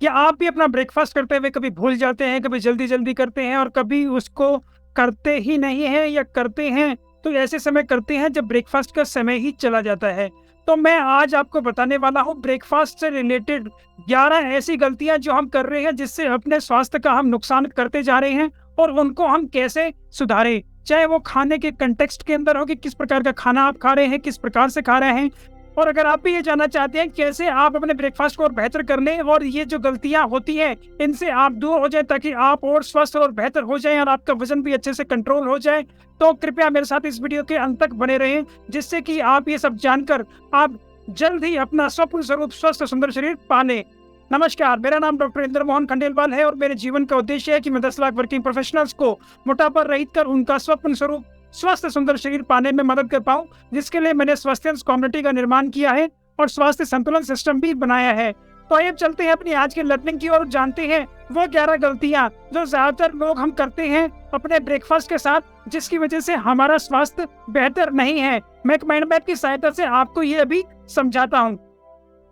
क्या आप भी अपना ब्रेकफास्ट करते हुए कभी भूल जाते हैं, कभी जल्दी जल्दी करते हैं और कभी उसको करते ही नहीं हैं, या करते हैं तो ऐसे समय करते हैं जब ब्रेकफास्ट का समय ही चला जाता है? तो मैं आज आपको बताने वाला हूँ ब्रेकफास्ट से रिलेटेड 11 ऐसी गलतियां जो हम कर रहे हैं, जिससे अपने स्वास्थ्य का हम नुकसान करते जा रहे हैं, और उनको हम कैसे सुधारें। चाहे वो खाने के कंटेक्स्ट के अंदर हो कि किस प्रकार का खाना आप खा रहे हैं, किस प्रकार से खा रहे हैं, और अगर आप भी ये जानना चाहते हैं कैसे आप अपने ब्रेकफास्ट को और बेहतर कर लें और ये जो गलतियां होती हैं इनसे आप दूर हो जाए, ताकि आप और स्वस्थ और बेहतर हो जाएं और आपका वजन भी अच्छे से कंट्रोल हो जाए, तो कृपया मेरे साथ इस वीडियो के अंत तक बने रहें, जिससे कि आप ये सब जानकर आप जल्द ही अपना स्वप्न स्वरूप स्वस्थ सुंदर शरीर पा लें। नमस्कार, मेरा नाम डॉक्टर इंद्र मोहन खंडेलवाल है और मेरे जीवन का उद्देश्य है कि मैं 10 लाख वर्किंग प्रोफेशनल्स को मोटापा रहित कर उनका स्वप्न स्वरूप स्वस्थ सुंदर शरीर पाने में मदद कर पाऊं, जिसके लिए मैंने स्वास्थ्य कम्युनिटी का निर्माण किया है और स्वास्थ्य संतुलन सिस्टम भी बनाया है। तो आइए चलते हैं अपनी आज की लर्निंग की और जानते हैं वो 11 गलतियां जो ज्यादातर लोग हम करते हैं अपने ब्रेकफास्ट के साथ, जिसकी वजह से हमारा स्वास्थ्य बेहतर नहीं है। मैं एक माइंड मैप की सहायता से आपको ये अभी समझाता हूँ।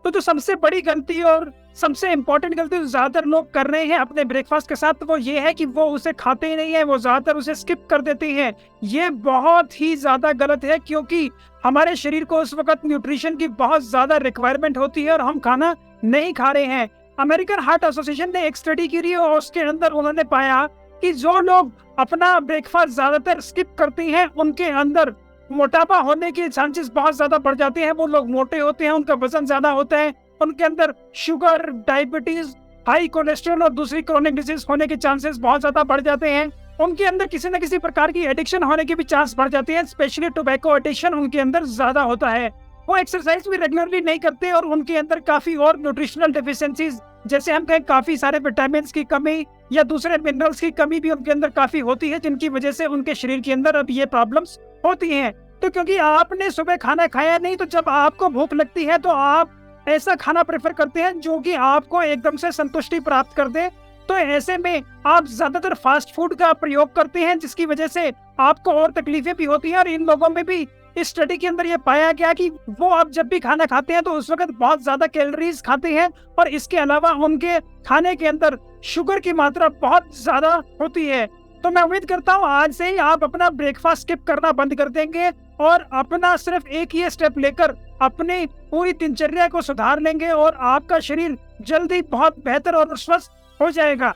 तो जो सबसे बड़ी गलती और सबसे इम्पोर्टेंट गलती जो ज्यादातर लोग कर रहे हैं अपने ब्रेकफास्ट के साथ, तो वो ये है कि वो उसे खाते ही नहीं है, वो ज्यादातर उसे स्किप कर देते हैं। ये बहुत ही ज्यादा गलत है, क्योंकि हमारे शरीर को उस वक्त न्यूट्रिशन की बहुत ज्यादा रिक्वायरमेंट होती है और हम खाना नहीं खा रहे हैं। अमेरिकन हार्ट एसोसिएशन ने एक स्टडी की और उसके अंदर उन्होंने पाया कि जो लोग अपना ब्रेकफास्ट ज्यादातर स्किप करते हैं उनके अंदर मोटापा होने के चांसेस बहुत ज्यादा बढ़ जाते हैं। वो लोग मोटे होते हैं, उनका वजन ज्यादा होता है, उनके अंदर शुगर, डायबिटीज, हाई कोलेस्ट्रॉल और दूसरी क्रोनिक डिजीज होने के चांसेस बहुत ज्यादा बढ़ जाते हैं। उनके अंदर किसी न किसी प्रकार की एडिक्शन होने के भी चांस बढ़ जाते हैं, स्पेशली टोबैको एडिक्शन उनके अंदर ज्यादा होता है। वो एक्सरसाइज भी रेगुलरली नहीं करते और उनके अंदर काफी और न्यूट्रिशनल डेफिशिएंसीज, जैसे हम कहें काफी सारे विटामिन की कमी या दूसरे मिनरल्स की कमी भी उनके अंदर काफी होती है, जिनकी वजह से उनके शरीर के अंदर अब ये प्रॉब्लम्स होती हैं। तो क्योंकि आपने सुबह खाना खाया नहीं, तो जब आपको भूख लगती है तो आप ऐसा खाना प्रेफर करते हैं जो कि आपको एकदम से संतुष्टि प्राप्त कर दे। तो ऐसे में आप ज्यादातर फास्ट फूड का प्रयोग करते हैं, जिसकी वजह से आपको और तकलीफें भी होती हैं। और इन लोगों में भी इस स्टडी के अंदर ये पाया गया कि वो अब जब भी खाना खाते हैं तो उस वक्त बहुत ज्यादा कैलोरीज खाते हैं, और इसके अलावा उनके खाने के अंदर शुगर की मात्रा बहुत ज्यादा होती है। तो मैं उम्मीद करता हूँ आज से ही आप अपना ब्रेकफास्ट स्किप करना बंद कर देंगे और अपना सिर्फ एक ही स्टेप लेकर अपनी पूरी दिनचर्या को सुधार लेंगे और आपका शरीर जल्दी बहुत बेहतर और स्वस्थ हो जाएगा।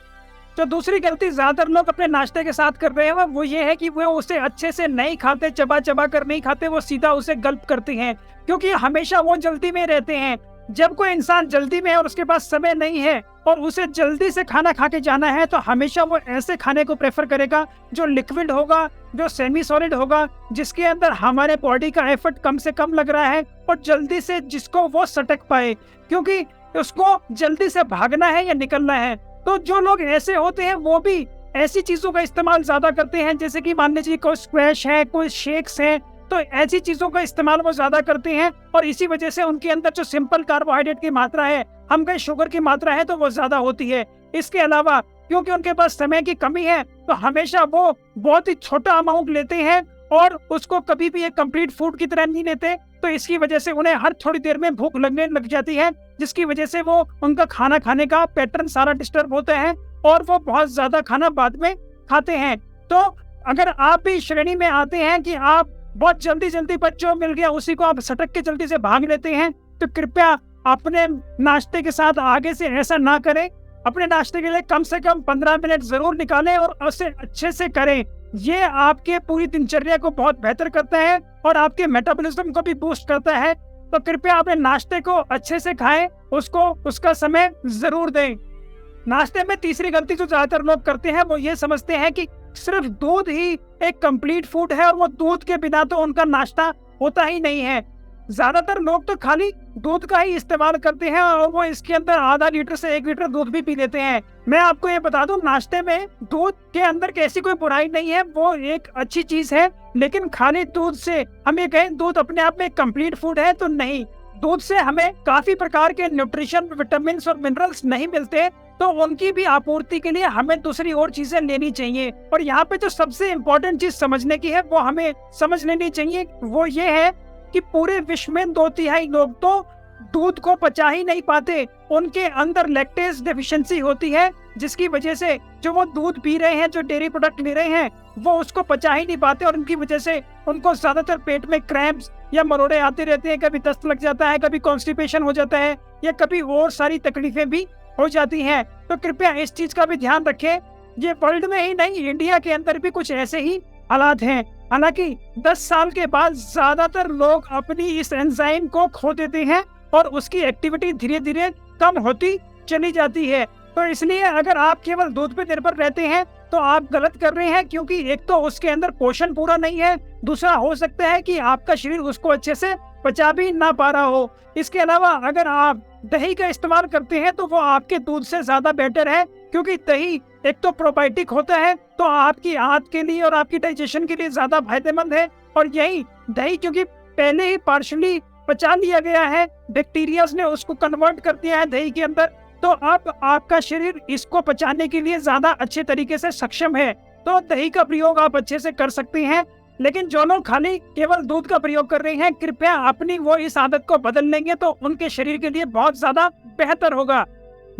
तो दूसरी गलती ज्यादातर लोग अपने नाश्ते के साथ कर रहे हैं वो ये है कि वो उसे अच्छे से नहीं खाते, चबा चबा कर नहीं खाते, वो सीधा उसे गल्प करते हैं, क्योंकि हमेशा वो जल्दी में रहते हैं। जब कोई इंसान जल्दी में है और उसके पास समय नहीं है और उसे जल्दी से खाना खा के जाना है, तो हमेशा वो ऐसे खाने को प्रेफर करेगा जो लिक्विड होगा, जो सेमी सॉलिड होगा, जिसके अंदर हमारे बॉडी का एफर्ट कम से कम लग रहा है और जल्दी से जिसको वो सटक पाए, क्योंकि उसको जल्दी से भागना है या निकलना है। तो जो लोग ऐसे होते हैं वो भी ऐसी चीजों का इस्तेमाल ज्यादा करते हैं, जैसे कि मान लीजिए कोई स्क्वैश है, कोई शेक्स है, तो ऐसी चीजों का इस्तेमाल वो ज्यादा करते हैं और इसी वजह से उनके अंदर जो सिंपल कार्बोहाइड्रेट की मात्रा है, हम कहें शुगर की मात्रा है, तो वो ज्यादा होती है। इसके अलावा क्योंकि उनके पास समय की कमी है, तो हमेशा वो बहुत ही छोटा अमाउंट लेते हैं और उसको कभी भी एक कंप्लीट फूड की तरह नहीं लेते। तो इसकी वजह से उन्हें हर थोड़ी देर में भूख लगने लग जाती है, जिसकी वजह से वो उनका खाना खाने का पैटर्न सारा डिस्टर्ब होता है और वो बहुत ज्यादा खाना बाद में खाते हैं। तो अगर आप भी श्रेणी में आते हैं कि आप बहुत जल्दी जल्दी पर जो मिल गया उसी को आप सटक के जल्दी से भाग लेते हैं, तो कृपया अपने नाश्ते के साथ आगे से ऐसा ना करें। अपने नाश्ते के लिए कम से कम 15 मिनट जरूर निकालें और उसे अच्छे से करें। ये आपके पूरी दिनचर्या को बहुत बेहतर करता है और आपके मेटाबॉलिज्म को भी बूस्ट करता है। तो कृपया अपने नाश्ते को अच्छे से खाएं, उसको उसका समय जरूर दें। नाश्ते में तीसरी गलती जो ज्यादातर लोग करते हैं वो ये समझते हैं कि सिर्फ दूध ही एक कंप्लीट फूड है और वो दूध के बिना तो उनका नाश्ता होता ही नहीं है। ज्यादातर लोग तो खाली दूध का ही इस्तेमाल करते हैं और वो इसके अंदर आधा लीटर से 1 लीटर दूध भी पी लेते हैं। मैं आपको ये बता दूं, नाश्ते में दूध के अंदर कैसी कोई बुराई नहीं है, वो एक अच्छी चीज है, लेकिन खाली दूध से हम ये कहें दूध अपने आप में कंप्लीट फूड है तो नहीं। दूध से हमें काफी प्रकार के न्यूट्रिशन, विटामिन और मिनरल्स नहीं मिलते, तो उनकी भी आपूर्ति के लिए हमें दूसरी और चीजें लेनी चाहिए। और यहाँ पे जो सबसे इम्पोर्टेंट चीज समझने की है वो हमें समझ लेनी चाहिए, वो ये है कि पूरे विश्व में 2/3 लोग तो दूध को पचा ही नहीं पाते, उनके अंदर लैक्टेज डेफिशिएंसी होती है, जिसकी वजह से जो वो दूध पी रहे हैं, जो डेयरी प्रोडक्ट ले रहे हैं, वो उसको पचा ही नहीं पाते और उनकी वजह से उनको ज्यादातर पेट में क्रैम्प्स या मरोड़े आते रहते हैं। कभी दस्त लग जाता है, कभी कॉन्स्टिपेशन हो जाता है, या कभी और सारी तकलीफें भी हो जाती हैं। तो कृपया इस चीज का भी ध्यान रखें। ये वर्ल्ड में ही नहीं, इंडिया के अंदर भी कुछ ऐसे ही हालात हैं। हालांकि 10 साल के बाद ज्यादातर लोग अपनी इस एंजाइम को खो देते हैं और उसकी एक्टिविटी धीरे धीरे कम होती चली जाती है। तो इसलिए अगर आप केवल दूध पे निर्भर रहते हैं तो आप गलत कर रहे हैं, क्योंकि एक तो उसके अंदर पोषण पूरा नहीं है, दूसरा हो सकता है कि आपका शरीर उसको अच्छे से पचा भी ना पा रहा हो। इसके अलावा अगर आप दही का इस्तेमाल करते हैं तो वो आपके दूध से ज्यादा बेटर है, क्योंकि दही एक तो प्रोबायोटिक होता है, तो आपकी आंत के लिए और आपकी डाइजेशन के लिए ज्यादा फायदेमंद है। और यही दही क्योंकि पहले ही पार्शली पचा लिया गया है, बैक्टीरियाज ने उसको कन्वर्ट कर दिया है दही के अंदर, तो अब आपका शरीर इसको पचाने के लिए ज्यादा अच्छे तरीके से सक्षम है। तो दही का प्रयोग आप अच्छे से कर सकते हैं। लेकिन जो लोग खाली केवल दूध का प्रयोग कर रहे हैं, कृपया अपनी वो इस आदत को बदल लेंगे तो उनके शरीर के लिए बहुत ज्यादा बेहतर होगा।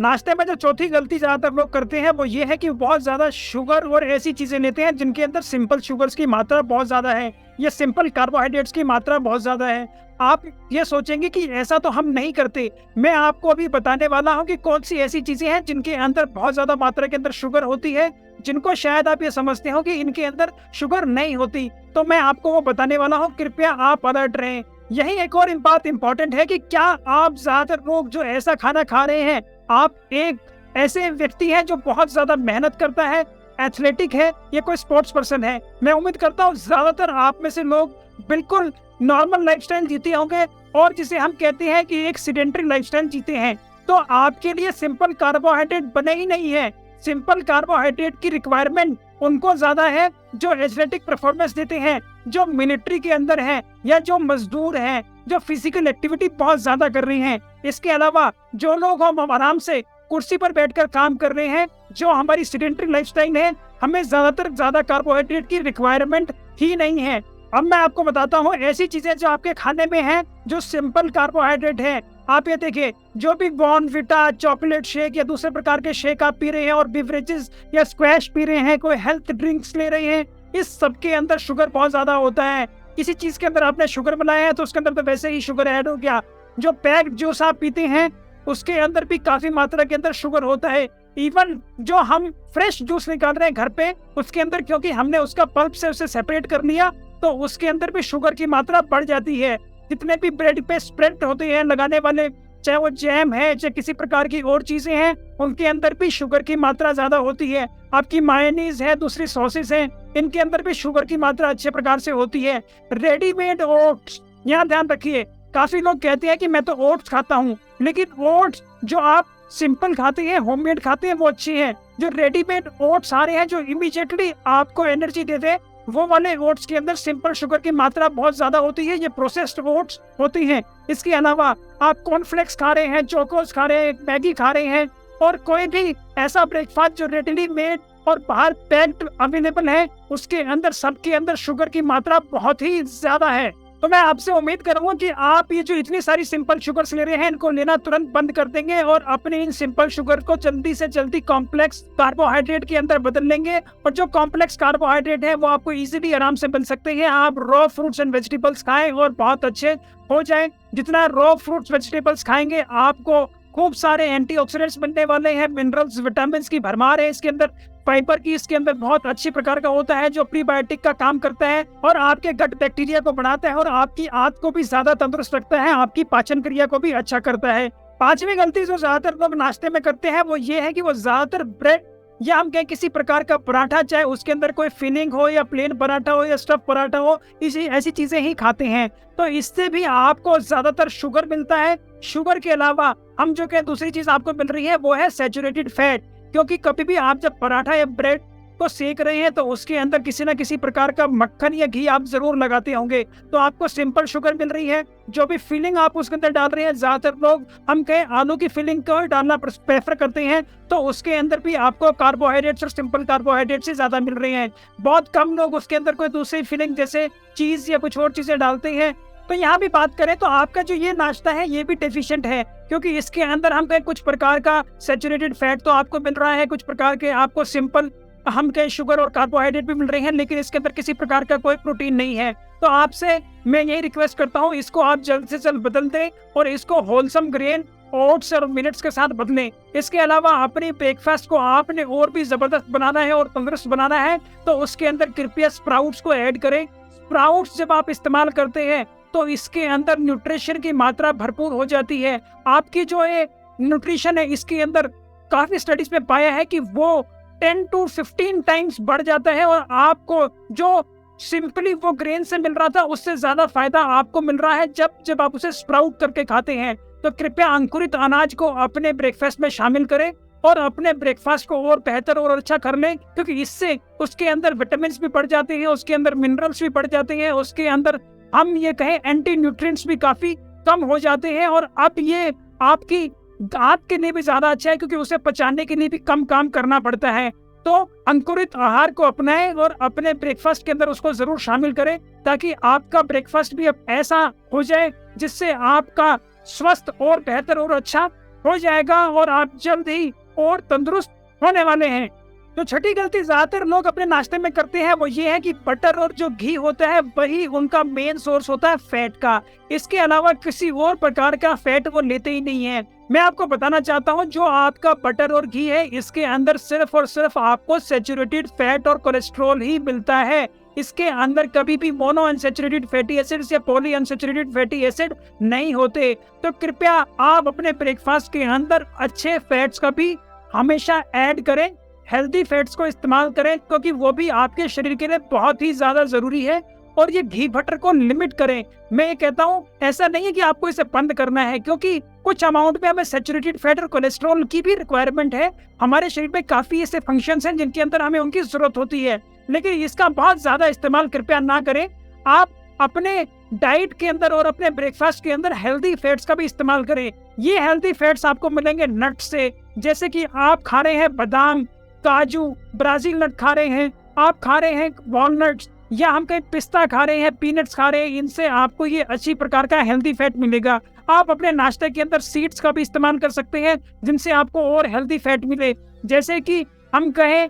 नाश्ते में जो चौथी गलती ज्यादातर लोग करते हैं वो ये है कि बहुत ज्यादा शुगर और ऐसी चीजें लेते हैं जिनके अंदर सिंपल शुगर्स की मात्रा बहुत ज्यादा है, या सिंपल कार्बोहाइड्रेट्स की मात्रा बहुत ज्यादा है। आप ये सोचेंगे कि ऐसा तो हम नहीं करते। मैं आपको अभी बताने वाला हूँ कि कौन सी ऐसी चीजें हैं जिनके अंदर बहुत ज्यादा मात्रा के अंदर शुगर होती है, जिनको शायद आप ये समझते हो कि इनके अंदर शुगर नहीं होती। तो मैं आपको वो बताने वाला हूँ, कृपया आप अलर्ट रहें। यही एक और बात इम्पोर्टेंट है कि क्या आप ज्यादातर लोग जो ऐसा खाना खा रहे हैं, आप एक ऐसे व्यक्ति हैं जो बहुत ज्यादा मेहनत करता है, एथलेटिक है, या कोई स्पोर्ट्स पर्सन है। मैं उम्मीद करता हूँ ज्यादातर आप में से लोग बिल्कुल नॉर्मल लाइफस्टाइल जीते होंगे, और जिसे हम कहते हैं कि एक सीडेंटरी लाइफस्टाइल जीते हैं। तो आपके लिए सिंपल कार्बोहाइड्रेट बने ही नहीं है। सिंपल कार्बोहाइड्रेट की रिक्वायरमेंट उनको ज्यादा है जो एथलेटिक परफॉर्मेंस देते हैं, जो मिलिट्री के अंदर है, या जो मजदूर हैं, जो फिजिकल एक्टिविटी बहुत ज्यादा कर रहे हैं। इसके अलावा जो लोग हम आराम से कुर्सी पर बैठकर काम कर रहे हैं, जो हमारी सीडेंटरी लाइफस्टाइल है, हमें ज्यादा कार्बोहाइड्रेट की रिक्वायरमेंट ही नहीं है। अब मैं आपको बताता हूँ ऐसी चीजें जो आपके खाने में हैं जो सिंपल कार्बोहाइड्रेट है। आप ये देखिए, जो भी बॉर्नविटा, चॉकलेट शेक या दूसरे प्रकार के शेक आप पी रहे हैं, और बिवरेजेस या स्क्वैश पी रहे हैं, कोई हेल्थ ड्रिंक्स ले रहे हैं, इस सब के अंदर शुगर बहुत ज्यादा होता है। किसी चीज के अंदर आपने शुगर बनाया है तो उसके अंदर तो वैसे ही शुगर ऐड हो गया। जो पैक्ड जूस आप पीते हैं उसके अंदर भी काफी मात्रा के अंदर शुगर होता है। इवन जो हम फ्रेश जूस निकाल रहे हैं घर पे, उसके अंदर क्योंकि हमने उसका पल्प से उसे सेपरेट कर लिया, तो उसके अंदर भी शुगर की मात्रा बढ़ जाती है। जितने भी ब्रेड पे स्प्रेड होते हैं लगाने वाले, चाहे वो जैम है, चाहे किसी प्रकार की और चीजें हैं, उनके अंदर भी शुगर की मात्रा ज्यादा होती है। आपकी मायोनीज है, दूसरी सॉसेस हैं, इनके अंदर भी शुगर की मात्रा अच्छे प्रकार से होती है। रेडीमेड ओट्स, यहाँ ध्यान रखिए, काफी लोग कहते हैं कि मैं तो ओट्स खाता हूँ, लेकिन ओट्स जो आप सिंपल खाते हैं, होममेड खाते हैं, वो अच्छी है। जो रेडीमेड ओट्स आ रहे हैं जो इमीडिएटली आपको एनर्जी देते हैं, वो वाले ओट्स के अंदर सिंपल शुगर की मात्रा बहुत ज्यादा होती है। ये प्रोसेस्ड ओट्स होती हैं। इसके अलावा आप कॉर्नफ्लेक्स खा रहे हैं, चोकोस खा रहे हैं, मैगी खा रहे हैं, और कोई भी ऐसा ब्रेकफास्ट जो रेडीली मेड और बाहर पैक्ड अवेलेबल है, उसके अंदर सबके अंदर शुगर की मात्रा बहुत ही ज्यादा है। तो मैं आपसे उम्मीद करूंगा कि आप ये जो इतनी सारी सिंपल शुगर्स ले रहे हैं, इनको लेना तुरंत बंद कर देंगे और अपने इन सिंपल शुगर को जल्दी से जल्दी कॉम्प्लेक्स कार्बोहाइड्रेट के अंदर बदल लेंगे। और जो कॉम्प्लेक्स कार्बोहाइड्रेट है वो आपको इजीली आराम से बन सकते हैं। आप रॉ फ्रूट्स एंड वेजिटेबल्स खाएं और बहुत अच्छे हो जाएं। जितना रॉ फ्रूट्स वेजिटेबल्स खाएंगे, आपको खूब सारे एंटीऑक्सीडेंट्स बनने वाले हैं, मिनरल्स, विटामिन की भरमार है इसके अंदर, फाइबर की इसके अंदर बहुत अच्छी प्रकार का होता है जो प्रीबायोटिक का काम करता है और आपके गट बैक्टीरिया को बढ़ाता है और आपकी आंत को भी ज्यादा तंदुरुस्त रखता है, आपकी पाचन क्रिया को भी अच्छा करता है। पांचवी गलती जो ज्यादातर लोग नाश्ते में करते हैं वो ये है कि वो ज्यादातर ब्रेड या हम कहें किसी प्रकार का पराठा, चाहे उसके अंदर कोई फिलिंग हो या प्लेन पराठा हो या स्टफ पराठा हो, इसी ऐसी चीजें ही खाते हैं। तो इससे भी आपको ज्यादातर शुगर मिलता है। शुगर के अलावा हम जो कहें दूसरी चीज आपको मिल रही है वो है सैचुरेटेड फैट, क्योंकि कभी भी आप जब पराठा या ब्रेड को सेक रहे हैं तो उसके अंदर किसी न किसी प्रकार का मक्खन या घी आप जरूर लगाते होंगे, तो आपको सिंपल शुगर मिल रही है। जो भी फिलिंग आप उसके अंदर डाल रहे हैं, ज्यादातर लोग हम कहें आलू की फिलिंग को डालना प्रेफर करते हैं, तो उसके अंदर भी आपको कार्बोहाइड्रेट्स और सिंपल कार्बोहाइड्रेट से ज्यादा मिल रहे हैं। बहुत कम लोग उसके अंदर कोई दूसरी फिलिंग जैसे चीज या कुछ और चीजें डालते हैं। तो यहाँ भी बात करें तो आपका जो ये नाश्ता है ये भी डेफिशिएंट है, क्योंकि इसके अंदर हम कहें कुछ प्रकार का सैचुरेटेड फैट तो आपको मिल रहा है, कुछ प्रकार के आपको सिंपल हम कहें शुगर और कार्बोहाइड्रेट भी मिल रहे हैं, लेकिन इसके अंदर किसी प्रकार का कोई प्रोटीन नहीं है। तो आपसे मैं यही रिक्वेस्ट करता हूँ, इसको आप जल्द से जल्द बदल दें और इसको होलसम ग्रेन ओट्स और मिलेट्स के साथ बदलें। इसके अलावा अपने ब्रेकफास्ट को आपने और भी जबरदस्त बनाना है और तंदुरुस्त बनाना है तो उसके अंदर कृपया स्प्राउट्स को ऐड करें। स्प्राउट्स जब आप इस्तेमाल करते हैं तो इसके अंदर न्यूट्रिशन की मात्रा भरपूर हो जाती है। आपकी जो है न्यूट्रिशन है इसके अंदर काफी स्टडीज में पाया है कि वो 10 to 15 टाइम्स बढ़ जाता है और आपको जो सिंपली वो ग्रेन से मिल रहा था उससे ज्यादा फायदा आपको मिल रहा है जब आप उसे स्प्राउट करके खाते हैं। तो कृपया अंकुरित अनाज को अपने ब्रेकफास्ट में शामिल करें और अपने ब्रेकफास्ट को और बेहतर और अच्छा कर लें, क्योंकि इससे उसके अंदर विटामिन भी बढ़ जाते हैं, उसके अंदर मिनरल्स भी बढ़ जाते हैं, उसके अंदर हम ये कहें एंटी न्यूट्रिएंट्स भी काफी कम हो जाते हैं। और अब ये आपकी दांत के लिए भी ज्यादा अच्छा है, क्योंकि उसे पचाने के लिए भी कम काम करना पड़ता है। तो अंकुरित आहार को अपनाएं और अपने ब्रेकफास्ट के अंदर उसको जरूर शामिल करें, ताकि आपका ब्रेकफास्ट भी अब ऐसा हो जाए जिससे आपका स्वस्थ और बेहतर और अच्छा हो जाएगा और आप जल्द ही और तंदुरुस्त होने वाले हैं। तो छठी गलती ज्यादातर लोग अपने नाश्ते में करते हैं वो ये है कि बटर और जो घी होता है वही उनका मेन सोर्स होता है फैट का। इसके अलावा किसी और प्रकार का फैट वो लेते ही नहीं है। मैं आपको बताना चाहता हूँ, जो आपका बटर और घी है इसके अंदर सिर्फ और सिर्फ आपको सैचुरेटेड फैट और कोलेस्ट्रॉल ही मिलता है। इसके अंदर कभी भी मोनो अनसैचुरेटेड फैटी एसिड्स या पॉली अनसैचुरेटेड फैटी एसिड नहीं होते। तो कृपया आप अपने ब्रेकफास्ट के अंदर अच्छे फैट्स का भी हमेशा ऐड करें, हेल्दी फैट्स को इस्तेमाल करें, क्योंकि वो भी आपके शरीर के लिए बहुत ही ज्यादा जरूरी है। और ये घी बटर को लिमिट करें। मैं ये कहता हूँ ऐसा नहीं है कि आपको इसे बंद करना है, क्योंकि कुछ अमाउंट में हमें सैचुरेटेड फैट और कोलेस्ट्रॉल की भी रिक्वायरमेंट है। हमारे शरीर में काफी ऐसे फंक्शंस हैं जिनके अंदर हमें उनकी जरूरत होती है, लेकिन इसका बहुत ज्यादा इस्तेमाल कृपया ना करें। आप अपने डाइट के अंदर और अपने ब्रेकफास्ट के अंदर हेल्दी फैट्स का भी इस्तेमाल करें। ये हेल्दी फैट्स आपको मिलेंगे नट से, जैसे कि आप खा रहे हैं बादाम, काजू, ब्राजील नट खा रहे हैं, आप खा रहे हैं वॉलनट्स, या हम कहीं पिस्ता खा रहे हैं, पीनट्स खा रहे हैं, इनसे आपको ये अच्छी प्रकार का हेल्दी फैट मिलेगा। आप अपने नाश्ते के अंदर सीड्स का भी इस्तेमाल कर सकते हैं जिनसे आपको और हेल्दी फैट मिले, जैसे कि हम कहें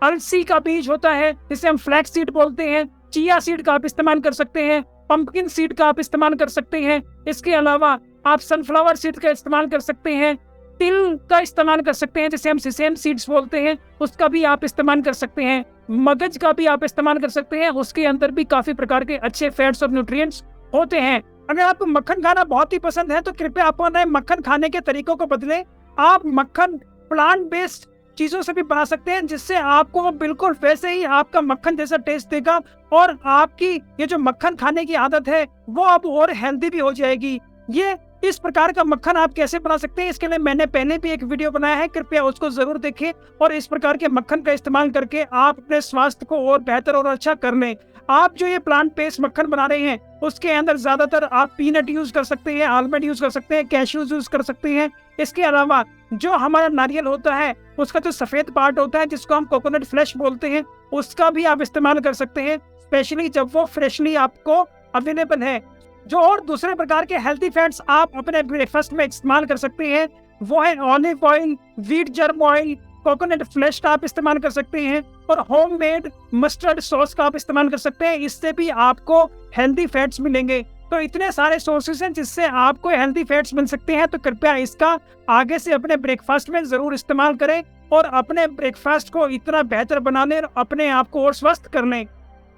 अलसी का बीज होता है जिसे हम फ्लैक्स सीड बोलते हैं, चिया सीड का आप इस्तेमाल कर सकते हैं, पंपकिन सीड का आप इस्तेमाल कर सकते हैं। इसके अलावा आप सनफ्लावर सीड का इस्तेमाल कर सकते हैं, तिल का इस्तेमाल कर सकते हैं जिसे हम सिसेम सीड्स बोलते हैं, उसका भी आप इस्तेमाल कर सकते हैं, मगज का भी आप इस्तेमाल कर सकते हैं, उसके अंदर भी काफी प्रकार के अच्छे फैट्स और न्यूट्रिएंट्स होते हैं। अगर आपको मक्खन खाना बहुत ही पसंद है तो कृपया अपने मक्खन खाने के तरीकों को बदलें। आप मक्खन प्लांट बेस्ड चीजों से भी बना सकते हैं, जिससे आपको वो बिल्कुल वैसे ही आपका मक्खन जैसा टेस्ट देगा और आपकी ये जो मक्खन खाने की आदत है वो अब और हेल्दी भी हो जाएगी। ये इस प्रकार का मक्खन आप कैसे बना सकते हैं, इसके लिए मैंने पहले भी एक वीडियो बनाया है, कृपया उसको जरूर देखें और इस प्रकार के मक्खन का इस्तेमाल करके आप अपने स्वास्थ्य को और बेहतर और अच्छा कर लें। आप जो ये प्लांट बेस्ड मक्खन बना रहे हैं उसके अंदर ज्यादातर आप पीनट यूज कर सकते हैं, आलमंड यूज कर सकते हैं, कैश्यूज यूज कर सकते हैं। इसके अलावा जो हमारा नारियल होता है उसका जो सफेद पार्ट होता है जिसको हम कोकोनट फ्लेश बोलते हैं, उसका भी आप इस्तेमाल कर सकते हैं, स्पेशली जब वो फ्रेशली आपको अवेलेबल है। जो और दूसरे प्रकार के हेल्दी फैट्स आप अपने ब्रेकफास्ट में इस्तेमाल कर सकते हैं वो है olive oil, wheat germ oil, coconut flesh का आप इस्तेमाल कर सकते हैं और होममेड मस्टर्ड सॉस का आप इस्तेमाल कर सकते हैं। इससे भी आपको हेल्दी फैट्स मिलेंगे। तो इतने सारे सोर्सेज हैं जिससे आपको हेल्दी फैट्स मिल सकते हैं, तो कृपया इसका आगे से अपने ब्रेकफास्ट में जरूर इस्तेमाल करें और अपने ब्रेकफास्ट को इतना बेहतर बना लें और अपने आप को और स्वस्थ कर लें।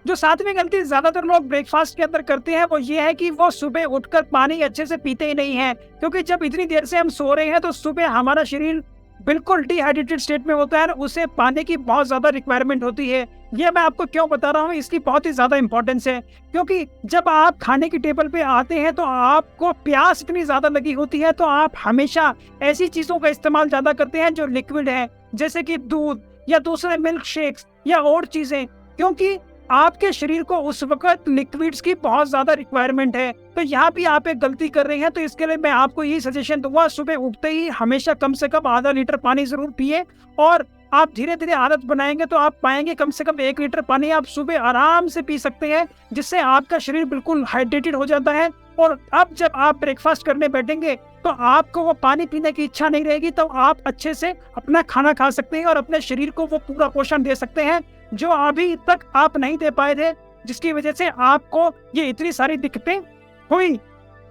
जो सातवीं गलती ज्यादातर लोग ब्रेकफास्ट के अंदर करते हैं वो ये है कि वो सुबह उठकर पानी अच्छे से पीते ही नहीं है, क्योंकि जब इतनी देर से हम सो रहे हैं तो सुबह हमारा शरीर बिल्कुल डिहाइड्रेटेड स्टेट में होता है और उसे पानी की बहुत ज्यादा रिक्वायरमेंट होती है। ये मैं आपको क्यों बता रहा हूँ, इसकी बहुत ही ज्यादा इंपॉर्टेंस है, क्योंकि जब आप खाने की टेबल पे आते हैं तो आपको प्यास इतनी ज्यादा लगी होती है, तो आप हमेशा ऐसी चीजों का इस्तेमाल ज्यादा करते हैं जो लिक्विड है, जैसे कि दूध या दूसरे मिल्क शेक्स या और चीजें, क्योंकि आपके शरीर को उस वक्त लिक्विड्स की बहुत ज्यादा रिक्वायरमेंट है। तो यहाँ भी आप एक गलती कर रहे हैं। तो इसके लिए मैं आपको यही सजेशन दूंगा, सुबह उठते ही हमेशा कम से कम आधा लीटर पानी जरूर पिए, और आप धीरे धीरे आदत बनाएंगे तो आप पाएंगे कम से कम 1 लीटर पानी आप सुबह आराम से पी सकते हैं, जिससे आपका शरीर बिल्कुल हाइड्रेटेड हो जाता है। और अब जब आप ब्रेकफास्ट करने बैठेंगे तो आपको वो पानी पीने की इच्छा नहीं रहेगी, तो आप अच्छे से अपना खाना खा सकते हैं और अपने शरीर को वो पूरा पोषण दे सकते हैं जो अभी तक आप नहीं दे पाए थे, जिसकी वजह से आपको ये इतनी सारी दिक्कतें हुई।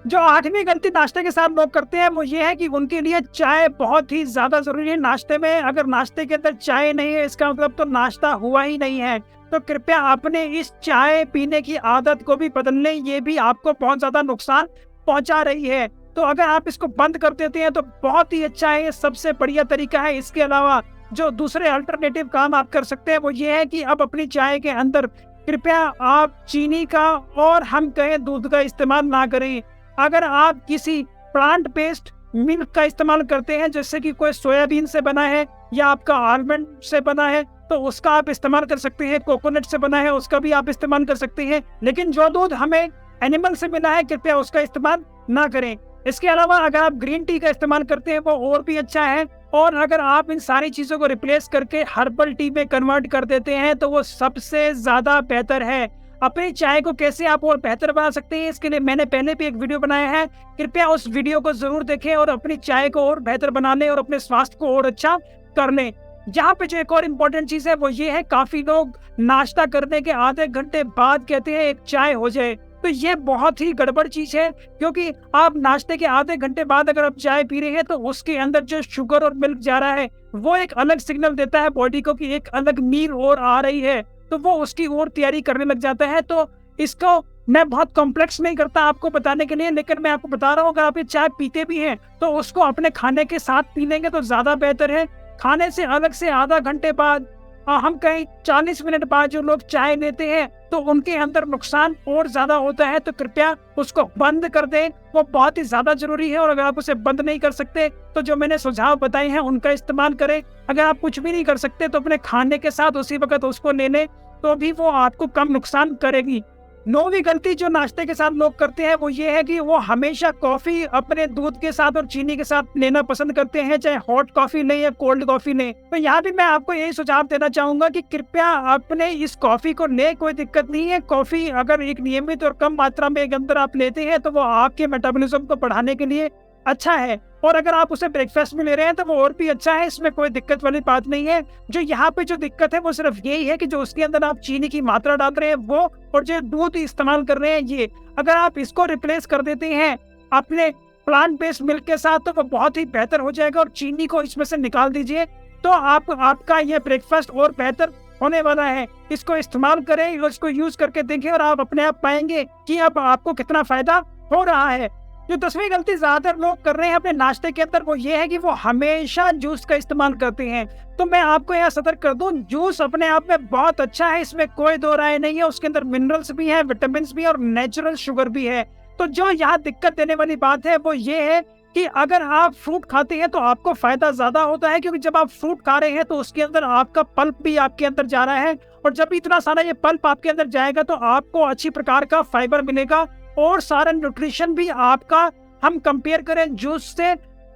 जो 8वीं गलती नाश्ते के साथ लोग करते हैं वो ये है कि उनके लिए चाय बहुत ही ज्यादा जरूरी है नाश्ते में। अगर नाश्ते के अंदर चाय नहीं है, इसका मतलब तो नाश्ता हुआ ही नहीं है। तो कृपया अपने इस चाय पीने की आदत को भी बदल लें, ये भी आपको बहुत ज्यादा नुकसान पहुंचा रही है। तो अगर आप इसको बंद कर देते हैं तो बहुत ही अच्छा है, ये सबसे बढ़िया तरीका है। इसके अलावा जो दूसरे अल्टरनेटिव काम आप कर सकते हैं वो ये है कि अब अपनी चाय के अंदर कृपया आप चीनी का और हम कहें दूध का इस्तेमाल ना करें। अगर आप किसी प्लांट बेस्ड मिल्क का इस्तेमाल करते हैं, जैसे कि कोई सोयाबीन से बना है या आपका आलमंड से बना है, तो उसका आप इस्तेमाल कर सकते हैं। कोकोनट से बना है उसका भी आप इस्तेमाल कर सकते हैं, लेकिन जो दूध हमें एनिमल से मिला है कृपया उसका इस्तेमाल ना करें। इसके अलावा अगर आप ग्रीन टी का इस्तेमाल करते हैं वो और भी अच्छा है। और अगर आप इन सारी चीजों को रिप्लेस करके हर्बल टी में कन्वर्ट कर देते हैं तो वो सबसे ज्यादा बेहतर है। अपनी चाय को कैसे आप और बेहतर बना सकते हैं, इसके लिए मैंने पहले भी एक वीडियो बनाया है, कृपया उस वीडियो को जरूर देखें और अपनी चाय को और बेहतर बना लें और अपने स्वास्थ्य को और अच्छा कर लें। यहाँ पे जो एक और इम्पोर्टेंट चीज है वो ये है, काफी लोग नाश्ता करने के आधे घंटे बाद कहते हैं एक चाय हो जाए, तो ये बहुत ही गड़बड़ चीज है। क्योंकि आप नाश्ते के आधे घंटे बाद अगर आप चाय पी रहे हैं तो उसके अंदर जो शुगर और मिल्क जा रहा है वो एक अलग सिग्नल देता है बॉडी को कि एक अलग मील और आ रही है, तो वो उसकी और तैयारी करने लग जाता है। तो इसको मैं बहुत कॉम्प्लेक्स नहीं करता आपको बताने के लिए, लेकिन मैं आपको बता रहा हूँ अगर आप ये चाय पीते भी हैं तो उसको अपने खाने के साथ पी लेंगे तो ज्यादा बेहतर है। खाने से अलग से आधा घंटे बाद, हम कहीं 40 मिनट बाद जो लोग चाय लेते हैं तो उनके अंदर नुकसान और ज्यादा होता है। तो कृपया उसको बंद कर दें, वो बहुत ही ज्यादा जरूरी है। और अगर आप उसे बंद नहीं कर सकते तो जो मैंने सुझाव बताए हैं उनका इस्तेमाल करें। अगर आप कुछ भी नहीं कर सकते तो अपने खाने के साथ उसी वक्त उसको ले लें, तो भी वो आपको कम नुकसान करेगी। 9वीं गलती जो नाश्ते के साथ लोग करते हैं वो ये है कि वो हमेशा कॉफी अपने दूध के साथ और चीनी के साथ लेना पसंद करते हैं, चाहे हॉट कॉफी लें या कोल्ड कॉफी लें। तो यहाँ भी मैं आपको यही सुझाव देना चाहूंगा कि कृपया अपने इस कॉफी को ले, कोई दिक्कत नहीं है। कॉफी अगर एक नियमित और कम मात्रा में एक अंदर आप लेते हैं तो वो आपके मेटाबॉलिज्म को बढ़ाने के लिए अच्छा है, और अगर आप उसे ब्रेकफास्ट में ले रहे हैं तो वो और भी अच्छा है, इसमें कोई दिक्कत वाली बात नहीं है। जो यहाँ पे जो दिक्कत है वो सिर्फ यही है कि जो उसके अंदर आप चीनी की मात्रा डाल रहे हैं वो, और जो दूध इस्तेमाल कर रहे हैं ये, अगर आप इसको रिप्लेस कर देते हैं अपने प्लांट बेस्ड मिल्क के साथ तो वो बहुत ही बेहतर हो जाएगा। और चीनी को इसमें से निकाल दीजिए तो आपका ये ब्रेकफास्ट और बेहतर होने वाला है। इसको इस्तेमाल करें, इसको यूज करके देखें और आप अपने आप पाएंगे कि अब आपको कितना फायदा हो रहा है। जो 10वीं गलती ज्यादातर लोग कर रहे हैं अपने नाश्ते के अंदर वो ये है कि वो हमेशा जूस का इस्तेमाल करते हैं। तो मैं आपको यहाँ सतर्क कर दूं, जूस अपने आप में बहुत अच्छा है, इसमें कोई दो राय नहीं है। उसके अंदर मिनरल्स भी है, विटामिन भी है और नेचुरल शुगर भी है। तो जो यहाँ दिक्कत देने वाली बात है वो ये है कि अगर आप फ्रूट खाते हैं तो आपको फायदा ज्यादा होता है, क्योंकि जब आप फ्रूट खा रहे हैं तो उसके अंदर आपका पल्प भी आपके अंदर जा रहा है, और जब इतना सारा ये पल्प आपके अंदर जाएगा तो आपको अच्छी प्रकार का फाइबर मिलेगा और सारा न्यूट्रिशन भी आपका, हम कंपेयर करें जूस से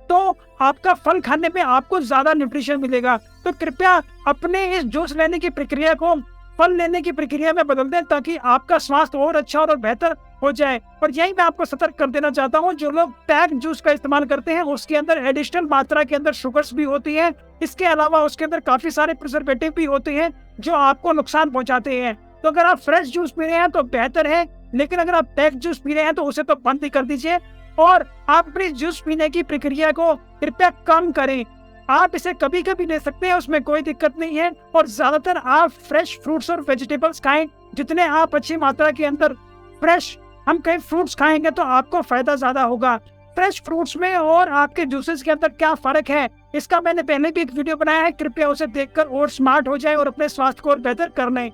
तो आपका फल खाने में आपको ज्यादा न्यूट्रिशन मिलेगा। तो कृपया अपने इस जूस लेने की प्रक्रिया को फल लेने की प्रक्रिया में बदल दें ताकि आपका स्वास्थ्य और अच्छा और बेहतर हो जाए। और यही मैं आपको सतर्क कर देना चाहता हूँ, जो लोग पैक जूस का इस्तेमाल करते हैं उसके अंदर एडिशनल मात्रा के अंदर शुगर्स भी होती है। इसके अलावा उसके अंदर काफी सारे प्रिजर्वेटिव भी होते हैं जो आपको नुकसान पहुंचाते हैं। तो अगर आप फ्रेश जूस पी रहे हैं तो बेहतर है, लेकिन अगर आप पैक जूस पी रहे हैं तो उसे तो बंद ही कर दीजिए और आप अपनी जूस पीने की प्रक्रिया को कृपया कम करें। आप इसे कभी कभी ले सकते हैं, उसमें कोई दिक्कत नहीं है। और ज्यादातर आप फ्रेश फ्रूट्स और वेजिटेबल्स खाएं, जितने आप अच्छी मात्रा के अंदर फ्रेश हम कहीं फ्रूट्स खाएंगे तो आपको फायदा ज्यादा होगा। फ्रेश फ्रूट्स में और आपके जूसेस के अंदर क्या फर्क है इसका मैंने पहले भी एक वीडियो बनाया है, कृपया उसे देखकर और स्मार्ट हो जाए और अपने स्वास्थ्य को और बेहतर कर लें।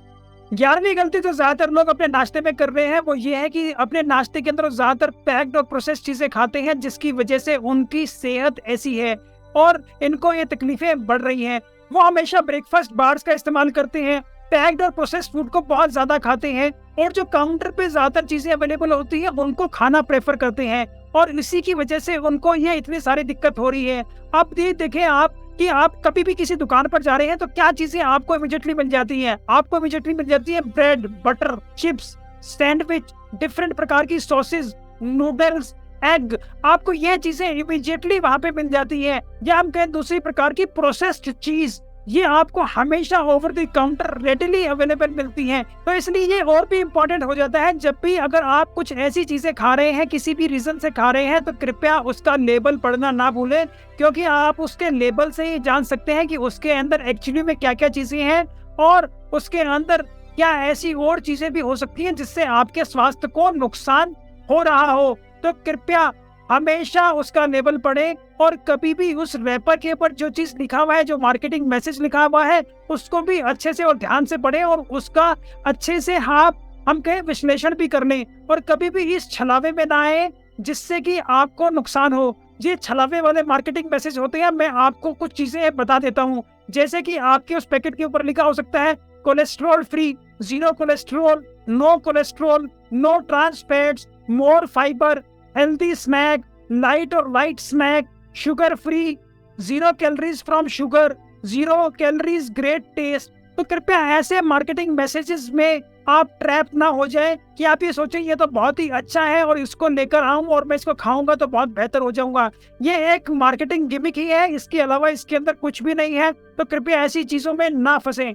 11वीं गलती जो ज्यादातर लोग अपने नाश्ते में कर रहे हैं वो ये है कि अपने नाश्ते के अंदर ज्यादातर पैक्ड और प्रोसेस्ड चीजें खाते हैं, जिसकी वजह से उनकी सेहत ऐसी है और इनको ये तकलीफें बढ़ रही हैं। वो हमेशा ब्रेकफास्ट बार्स का इस्तेमाल करते हैं पैक्ड और प्रोसेस्ड फूड को बहुत ज्यादा खाते हैं और जो काउंटर पे ज्यादातर चीजें अवेलेबल होती है उनको खाना प्रेफर करते हैं और इसी की वजह से उनको ये इतनी सारी दिक्कत हो रही है। अब ये देखें आप कि आप कभी भी किसी दुकान पर जा रहे हैं तो क्या चीजें आपको इमीडिएटली मिल जाती हैं? आपको इमीडिएटली मिल जाती है bread, butter, chips, sandwich, different प्रकार की सॉसेज, नूडल्स, एग। आपको यह चीजें इमीडिएटली वहां पे मिल जाती है। या हम कहें दूसरी प्रकार की प्रोसेस्ड चीज, ये आपको हमेशा over the counter readily available मिलती हैं। तो इसलिए ये और भी इम्पोर्टेंट हो जाता है जब भी अगर आप कुछ ऐसी चीजें खा रहे हैं, किसी भी रीजन से खा रहे हैं, तो कृपया उसका लेबल पढ़ना ना भूलें, क्योंकि आप उसके लेबल से ही जान सकते हैं कि उसके अंदर एक्चुअली में क्या क्या चीजें हैं और उसके अंदर क्या ऐसी और चीजें भी हो सकती हैं जिससे आपके स्वास्थ्य को नुकसान हो रहा हो। तो कृपया हमेशा उसका लेबल पढ़ें और कभी भी उस रैपर के ऊपर जो चीज लिखा हुआ है, जो मार्केटिंग मैसेज लिखा हुआ है, उसको भी अच्छे से और ध्यान से पढ़ें और उसका अच्छे से हम कहें विश्लेषण भी कर लें और कभी भी इस छलावे में ना आए जिससे कि आपको नुकसान हो। ये छलावे वाले मार्केटिंग मैसेज होते हैं। मैं आपको कुछ चीजें बता देता हूँ, जैसे कि आपके उस पैकेट के ऊपर लिखा हो सकता है cholesterol free, zero cholesterol, no cholesterol, no trans fats, more fibre, healthy snack, light और light snack, sugar free, zero calories from sugar, zero calories, great taste. तो कृपया ऐसे मार्केटिंग मैसेजेस में आप ट्रैप ना हो जाए कि आप ये सोचें ये तो बहुत ही अच्छा है और इसको लेकर आऊं और मैं इसको खाऊंगा तो बहुत बेहतर हो जाऊंगा। ये एक मार्केटिंग गिमिक ही है, इसके अलावा इसके अंदर कुछ भी नहीं है। तो कृपया ऐसी चीजों में ना फंसें।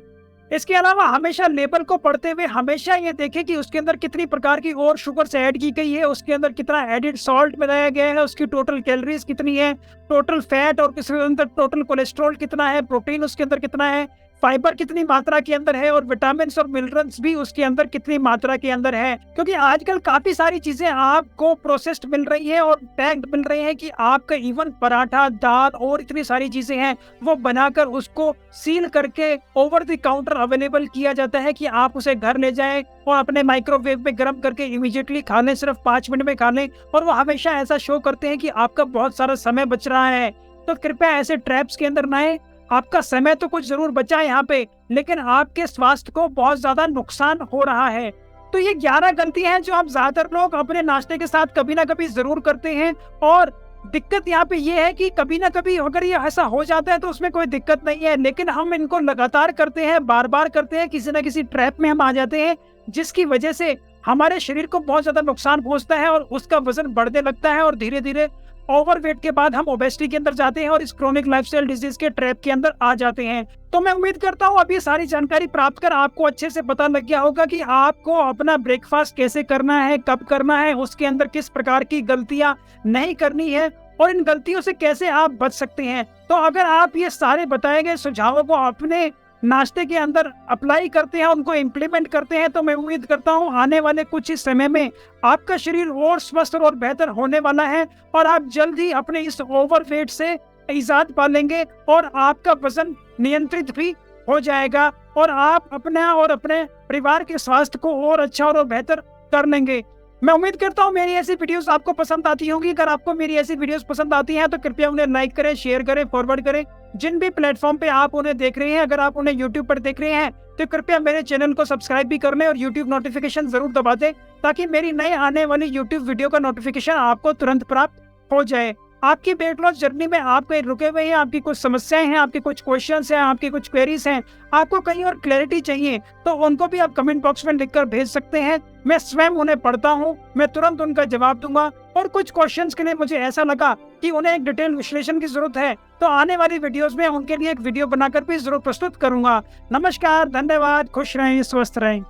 इसके अलावा हमेशा लेबल को पढ़ते हुए हमेशा ये देखें कि उसके अंदर कितनी प्रकार की और शुगर से ऐड की गई है, उसके अंदर कितना एडिड सॉल्ट मिलाया गया है, उसकी टोटल कैलोरीज कितनी है, टोटल फैट और इसके अंदर टोटल कोलेस्ट्रॉल कितना है, प्रोटीन उसके अंदर कितना है, फाइबर कितनी मात्रा के अंदर है और विटामिन और मिनरल्स भी उसके अंदर कितनी मात्रा के अंदर है। क्योंकि आजकल काफी सारी चीजें आपको प्रोसेस्ड मिल रही है और पैक्ड मिल रही है कि आपका इवन पराठा, दाल और इतनी सारी चीजें हैं वो बनाकर उसको सील करके ओवर द काउंटर अवेलेबल किया जाता है कि आप उसे घर ले जाएं और अपने माइक्रोवेव में गर्म करके इमीडिएटली खा लें, सिर्फ 5 मिनट में खा लें। और वो हमेशा ऐसा शो करते हैं कि आपका बहुत सारा समय बच रहा है। तो कृपया ऐसे ट्रैप्स के अंदर ना आए। आपका समय तो कुछ जरूर बचा है यहाँ पे, लेकिन आपके स्वास्थ्य को बहुत ज्यादा नुकसान हो रहा है। तो ये 11 गलतियां हैं जो हम ज्यादातर लोग अपने नाश्ते के साथ कभी ना कभी जरूर करते हैं। और दिक्कत यहाँ पे ये है कि कभी ना कभी अगर ये ऐसा हो जाता है तो उसमें कोई दिक्कत नहीं है, लेकिन हम इनको लगातार करते हैं, बार बार करते हैं, किसी ना किसी ट्रैप में हम आ जाते हैं जिसकी वजह से हमारे शरीर को बहुत ज्यादा नुकसान पहुंचता है और उसका वजन बढ़ने लगता है और धीरे धीरे ओवरवेट के बाद हम ओबेसिटी के अंदर जाते हैं और इस क्रोनिक लाइफस्टाइल डिजीज के ट्रैप के अंदर आ जाते हैं। तो मैं उम्मीद करता हूँ अब ये सारी जानकारी प्राप्त कर आपको अच्छे से पता लग गया होगा कि आपको अपना ब्रेकफास्ट कैसे करना है, कब करना है, उसके अंदर किस प्रकार की गलतियां नहीं करनी है और इन गलतियों से कैसे आप बच सकते हैं। तो अगर आप ये सारे बताए गए सुझावों को अपने नाश्ते के अंदर अप्लाई करते हैं, उनको इम्प्लीमेंट करते हैं, तो मैं उम्मीद करता हूं आने वाले कुछ ही समय में आपका शरीर और स्वस्थ और बेहतर होने वाला है और आप जल्द ही अपने इस ओवरवेट से इजाद पा लेंगे और आपका वजन नियंत्रित भी हो जाएगा और आप अपना और अपने परिवार के स्वास्थ्य को और अच्छा और बेहतर कर लेंगे। मैं उम्मीद करता हूँ मेरी ऐसी वीडियोस आपको पसंद आती होंगी। अगर आपको मेरी ऐसी वीडियोस पसंद आती हैं तो कृपया उन्हें लाइक करें, शेयर करें, फॉरवर्ड करें। जिन भी प्लेटफॉर्म पे आप उन्हें देख रहे हैं, अगर आप उन्हें यूट्यूब पर देख रहे हैं तो कृपया मेरे चैनल को सब्सक्राइब भी कर लें और यूट्यूब नोटिफिकेशन जरूर दबा दें ताकि मेरी नए आने वाली यूट्यूब वीडियो का नोटिफिकेशन आपको तुरंत प्राप्त हो जाए। आपकी वेट लॉस जर्नी में आप कहीं रुके हुए हैं, आपकी कुछ समस्याएं हैं, आपके कुछ क्वेश्चंस हैं, आपकी कुछ क्वेरीज हैं, आपको कहीं और क्लैरिटी चाहिए तो उनको भी आप कमेंट बॉक्स में लिखकर भेज सकते हैं। मैं स्वयं उन्हें पढ़ता हूं, मैं तुरंत उनका जवाब दूंगा और कुछ क्वेश्चंस के लिए मुझे ऐसा लगा कि उन्हें एक डिटेल विश्लेषण की जरूरत है तो आने वाली वीडियोस में उनके लिए एक वीडियो बनाकर भी जरूर प्रस्तुत करूंगा। नमस्कार, धन्यवाद, खुश रहें, स्वस्थ रहें।